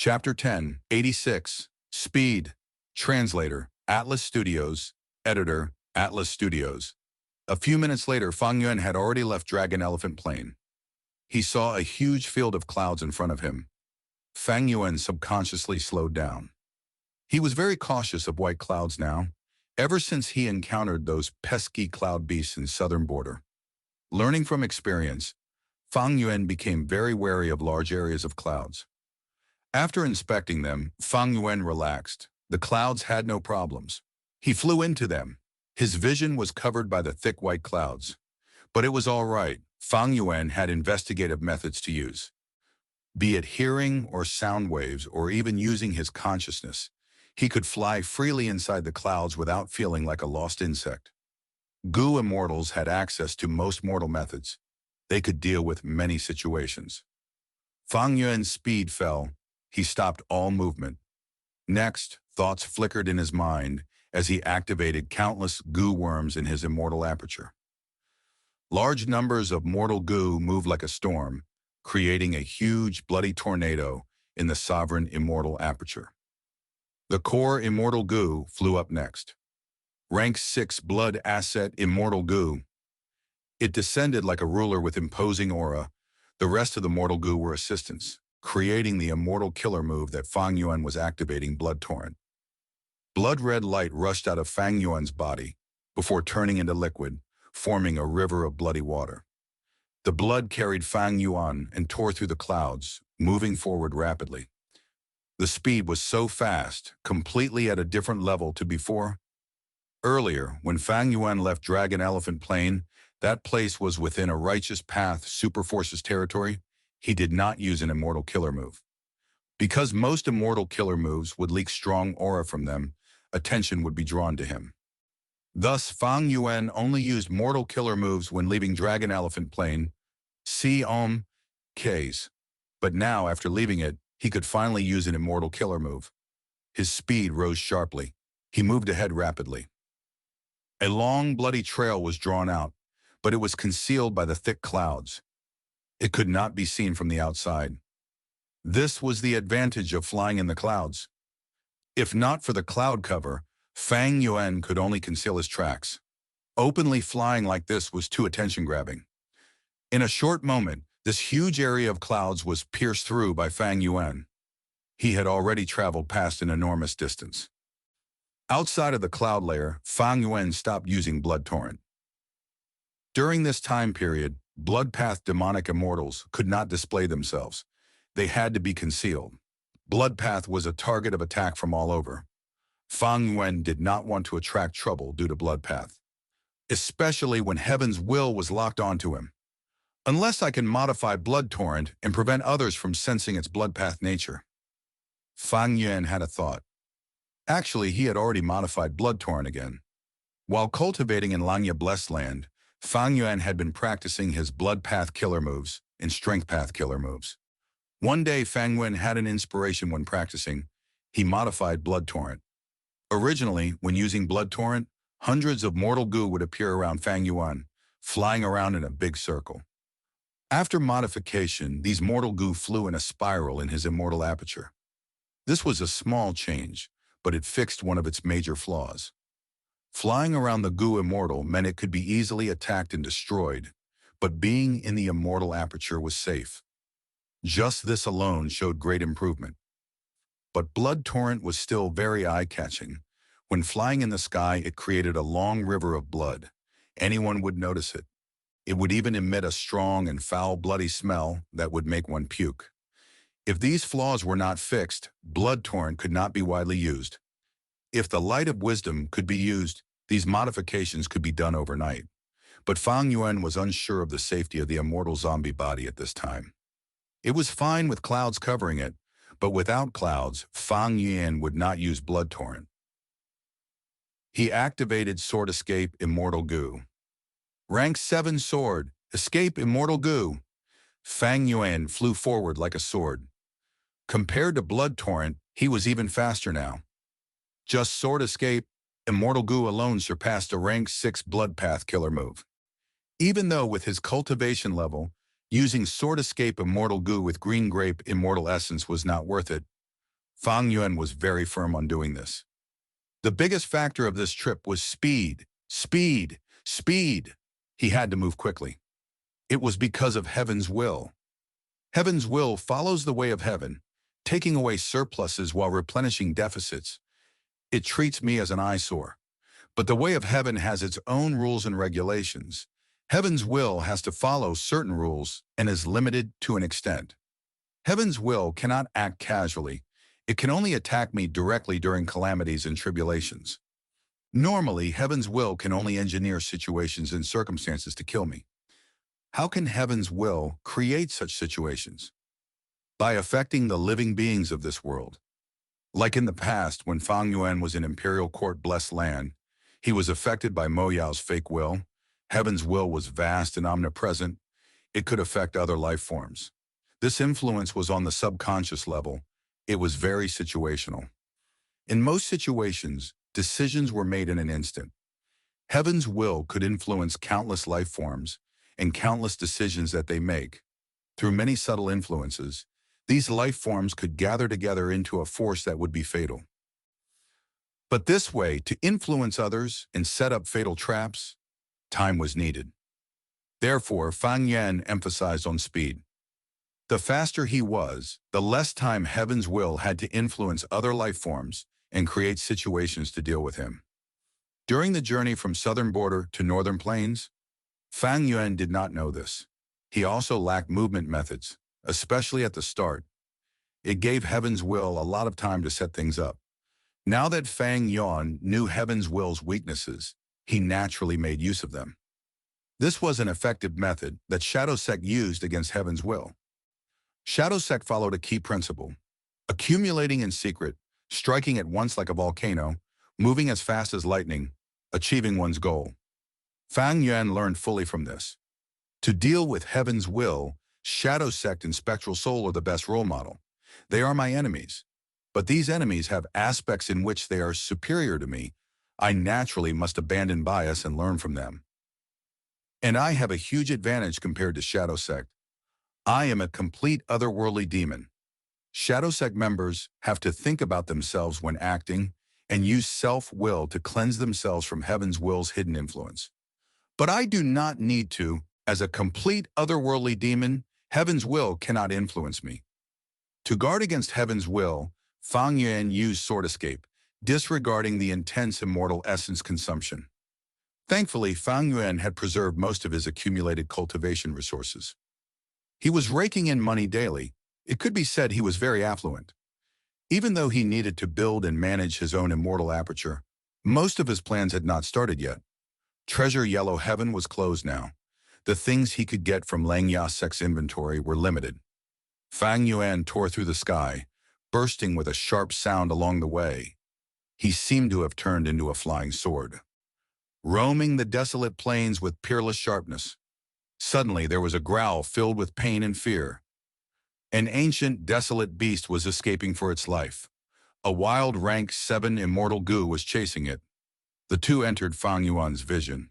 Chapter 10, 86, Speed. Translator, Atlas Studios. Editor, Atlas Studios. A few minutes later, Fang Yuan had already left Dragon Elephant Plain. He saw a huge field of clouds in front of him. Fang Yuan subconsciously slowed down. He was very cautious of white clouds now, ever since he encountered those pesky cloud beasts in southern border. Learning from experience, Fang Yuan became very wary of large areas of clouds. After inspecting them, Fang Yuan relaxed. The clouds had no problems. He flew into them. His vision was covered by the thick white clouds. But it was all right. Fang Yuan had investigative methods to use. Be it hearing or sound waves or even using his consciousness, he could fly freely inside the clouds without feeling like a lost insect. Gu immortals had access to most mortal methods. They could deal with many situations. Fang Yuan's speed fell. He stopped all movement. Next, thoughts flickered in his mind as he activated countless goo worms in his immortal aperture. Large numbers of mortal goo moved like a storm, creating a huge bloody tornado in the sovereign immortal aperture. The core immortal goo flew up next. Rank 6 blood asset immortal goo. It descended like a ruler with imposing aura. The rest of the mortal goo were assistants, creating the immortal killer move that Fang Yuan was activating, Blood Torrent. Blood-red light rushed out of Fang Yuan's body before turning into liquid, forming a river of bloody water. The blood carried Fang Yuan and tore through the clouds, moving forward rapidly. The speed was so fast, completely at a different level to before. Earlier, when Fang Yuan left Dragon Elephant Plain, that place was within a righteous path Superforces territory. He did not use an immortal killer move. Because most immortal killer moves would leak strong aura from them, attention would be drawn to him. Thus, Fang Yuan only used mortal killer moves when leaving Dragon Elephant Plain, K's. But now, after leaving it, he could finally use an immortal killer move. His speed rose sharply. He moved ahead rapidly. A long, bloody trail was drawn out, but it was concealed by the thick clouds. It could not be seen from the outside. This was the advantage of flying in the clouds. If not for the cloud cover, Fang Yuan could only conceal his tracks. Openly flying like this was too attention-grabbing. In a short moment, this huge area of clouds was pierced through by Fang Yuan. He had already traveled past an enormous distance. Outside of the cloud layer, Fang Yuan stopped using Blood Torrent. During this time period, Bloodpath demonic immortals could not display themselves. They had to be concealed. Bloodpath was a target of attack from all over. Fang Yuan did not want to attract trouble due to Bloodpath, especially when Heaven's will was locked onto him. Unless I can modify Blood Torrent and prevent others from sensing its Bloodpath nature. Fang Yuan had a thought. Actually, he had already modified Blood Torrent again. While cultivating in Langya Blessed Land, Fang Yuan had been practicing his Blood Path killer moves and Strength Path killer moves. One day, Fang Yuan had an inspiration when practicing. He modified Blood Torrent. Originally, when using Blood Torrent, hundreds of mortal goo would appear around Fang Yuan, flying around in a big circle. After modification, these mortal goo flew in a spiral in his immortal aperture. This was a small change, but it fixed one of its major flaws. Flying around the goo immortal meant it could be easily attacked and destroyed, but being in the immortal aperture was safe. Just this alone showed great improvement. But Blood Torrent was still very eye-catching. When flying in the sky, it created a long river of blood. Anyone would notice it. It would even emit a strong and foul bloody smell that would make one puke. If these flaws were not fixed, Blood Torrent could not be widely used. If the light of wisdom could be used, these modifications could be done overnight. But Fang Yuan was unsure of the safety of the immortal zombie body at this time. It was fine with clouds covering it, but without clouds, Fang Yuan would not use Blood Torrent. He activated Sword Escape Immortal Goo. Rank 7 Sword, Escape Immortal Goo. Fang Yuan flew forward like a sword. Compared to Blood Torrent, he was even faster now. Just Sword Escape, Immortal Goo alone surpassed a rank 6 Blood Path killer move. Even though with his cultivation level, using Sword Escape Immortal Goo with Green Grape Immortal Essence was not worth it, Fang Yuan was very firm on doing this. The biggest factor of this trip was speed, speed, speed. He had to move quickly. It was because of heaven's will. Heaven's will follows the way of heaven, taking away surpluses while replenishing deficits. It treats me as an eyesore. But the way of heaven has its own rules and regulations. Heaven's will has to follow certain rules and is limited to an extent. Heaven's will cannot act casually. It can only attack me directly during calamities and tribulations. Normally, heaven's will can only engineer situations and circumstances to kill me. How can heaven's will create such situations? By affecting the living beings of this world. Like in the past, when Fang Yuan was in imperial court-blessed land, he was affected by Mo Yao's fake will. Heaven's will was vast and omnipresent. It could affect other life forms. This influence was on the subconscious level. It was very situational. In most situations, decisions were made in an instant. Heaven's will could influence countless life forms and countless decisions that they make. Through many subtle influences, these life forms could gather together into a force that would be fatal. But this way, to influence others and set up fatal traps, time was needed. Therefore, Fang Yuan emphasized on speed. The faster he was, the less time heaven's will had to influence other life forms and create situations to deal with him. During the journey from southern border to northern plains, Fang Yuan did not know this. He also lacked movement methods, especially at the start. It gave heaven's will a lot of time to set things up. Now that Fang Yuan knew heaven's will's weaknesses, he naturally made use of them. This was an effective method that Shadow Sect used against heaven's will. Shadow Sect followed a key principle: accumulating in secret, striking at once like a volcano, moving as fast as lightning, achieving one's goal. Fang Yuan learned fully from this. To deal with heaven's will, Shadow Sect and Spectral Soul are the best role model. They are my enemies. But these enemies have aspects in which they are superior to me. I naturally must abandon bias and learn from them. And I have a huge advantage compared to Shadow Sect. I am a complete otherworldly demon. Shadow Sect members have to think about themselves when acting and use self-will to cleanse themselves from heaven's will's hidden influence. But I do not need to. As a complete otherworldly demon, heaven's will cannot influence me. To guard against heaven's will, Fang Yuan used Sword Escape, disregarding the intense immortal essence consumption. Thankfully, Fang Yuan had preserved most of his accumulated cultivation resources. He was raking in money daily. It could be said he was very affluent. Even though he needed to build and manage his own immortal aperture, most of his plans had not started yet. Treasure Yellow Heaven was closed now. The things he could get from Langya Sect's inventory were limited. Fang Yuan tore through the sky, bursting with a sharp sound along the way. He seemed to have turned into a flying sword, roaming the desolate plains with peerless sharpness. Suddenly there was a growl filled with pain and fear. An ancient, desolate beast was escaping for its life. A wild rank 7 immortal goo was chasing it. The two entered Fang Yuan's vision.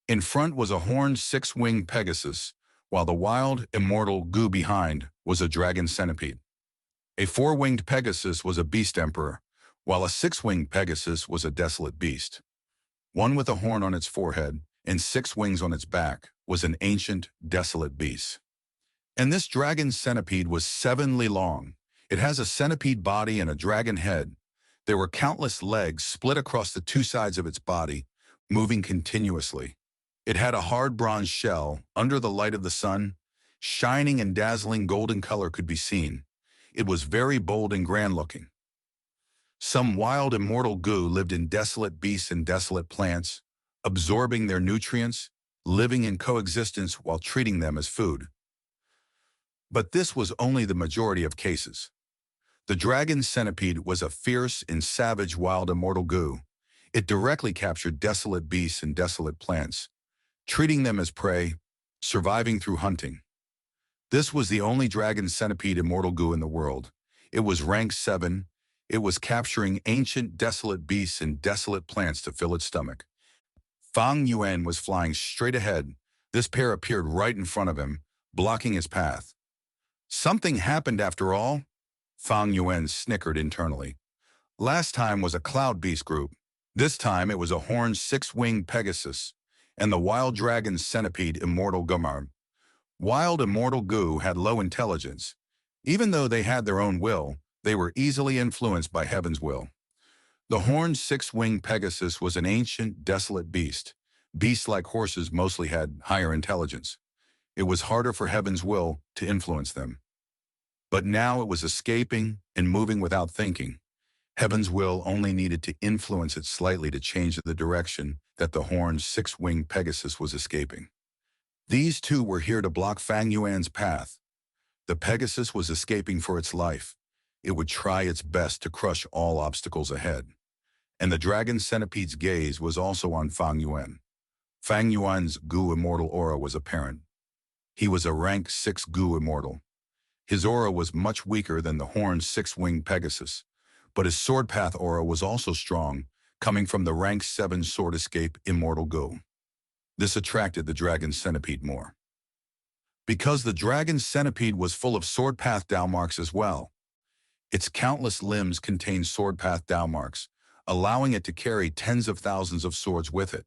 In front was a horned 6-winged Pegasus, while the wild, immortal goo behind was a dragon centipede. A 4-winged Pegasus was a beast emperor, while a 6-winged Pegasus was a desolate beast. One with a horn on its forehead and 6 wings on its back was an ancient, desolate beast. And this dragon centipede was 7 li long. It has a centipede body and a dragon head. There were countless legs split across the 2 sides of its body, moving continuously. It had a hard bronze shell. Under the light of the sun, shining and dazzling golden color could be seen. It was very bold and grand-looking. Some wild immortal goo lived in desolate beasts and desolate plants, absorbing their nutrients, living in coexistence while treating them as food. But this was only the majority of cases. The dragon centipede was a fierce and savage wild immortal goo. It directly captured desolate beasts and desolate plants, treating them as prey, surviving through hunting. This was the only dragon centipede immortal goo in the world. It was rank 7. It was capturing ancient desolate beasts and desolate plants to fill its stomach. Fang Yuan was flying straight ahead. This pair appeared right in front of him, blocking his path. Something happened after all. Fang Yuan snickered internally. Last time was a cloud beast group. This time it was a horned six-winged Pegasus and the wild dragon centipede Immortal Gumar. Wild Immortal Gu had low intelligence. Even though they had their own will, they were easily influenced by heaven's will. The horned six-winged Pegasus was an ancient, desolate beast. Beasts like horses mostly had higher intelligence. It was harder for heaven's will to influence them. But now it was escaping and moving without thinking. Heaven's will only needed to influence it slightly to change the direction that the horned six-winged Pegasus was escaping. These two were here to block Fang Yuan's path. The Pegasus was escaping for its life. It would try its best to crush all obstacles ahead. And the dragon centipede's gaze was also on Fang Yuan. Fang Yuan's Gu Immortal aura was apparent. He was a rank 6 Gu Immortal. His aura was much weaker than the horned six-winged Pegasus, but his sword path aura was also strong, coming from the rank 7 Sword Escape Immortal Gu. This attracted the dragon centipede more. Because the dragon centipede was full of sword path Dao marks as well. Its countless limbs contained sword path Dao marks, allowing it to carry tens of thousands of swords with it.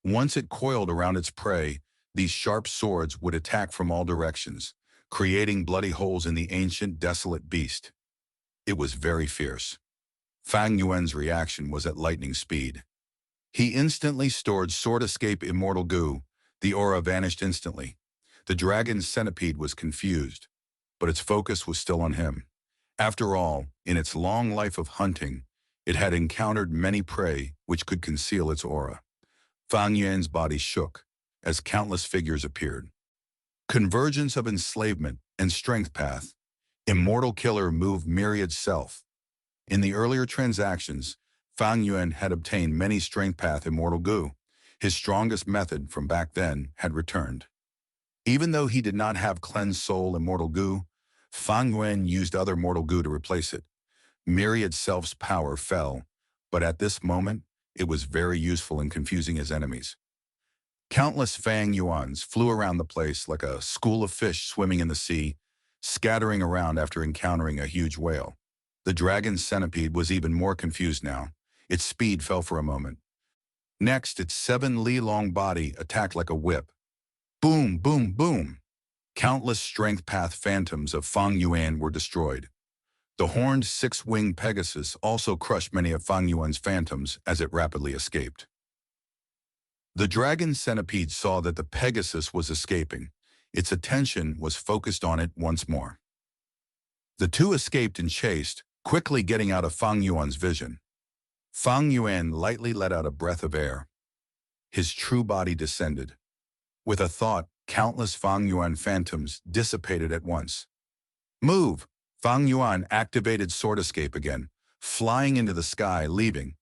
Once it coiled around its prey, these sharp swords would attack from all directions, creating bloody holes in the ancient, desolate beast. It was very fierce. Fang Yuan's reaction was at lightning speed. He instantly stored Sword Escape Immortal Gu. The aura vanished instantly. The dragon's centipede was confused, but its focus was still on him. After all, in its long life of hunting, it had encountered many prey which could conceal its aura. Fang Yuan's body shook as countless figures appeared. Convergence of enslavement and strength path. Immortal Killer moved myriad self. In the earlier transactions, Fang Yuan had obtained many strength path Immortal Gu. His strongest method from back then had returned. Even though he did not have Cleansed Soul Immortal Gu, Fang Yuan used other Mortal Gu to replace it. Myriad Self's power fell, but at this moment, it was very useful in confusing his enemies. Countless Fang Yuans flew around the place like a school of fish swimming in the sea, scattering around after encountering a huge whale. The dragon centipede was even more confused now. Its speed fell for a moment. Next, its 7-li-long body attacked like a whip. Boom, boom, boom. Countless strength path phantoms of Fang Yuan were destroyed. The horned 6-winged Pegasus also crushed many of Fang Yuan's phantoms as it rapidly escaped. The dragon centipede saw that the Pegasus was escaping. Its attention was focused on it once more. The two escaped and chased, quickly getting out of Fang Yuan's vision. Fang Yuan lightly let out a breath of air. His true body descended. With a thought, countless Fang Yuan phantoms dissipated at once. Move! Fang Yuan activated Sword Escape again, flying into the sky, leaving.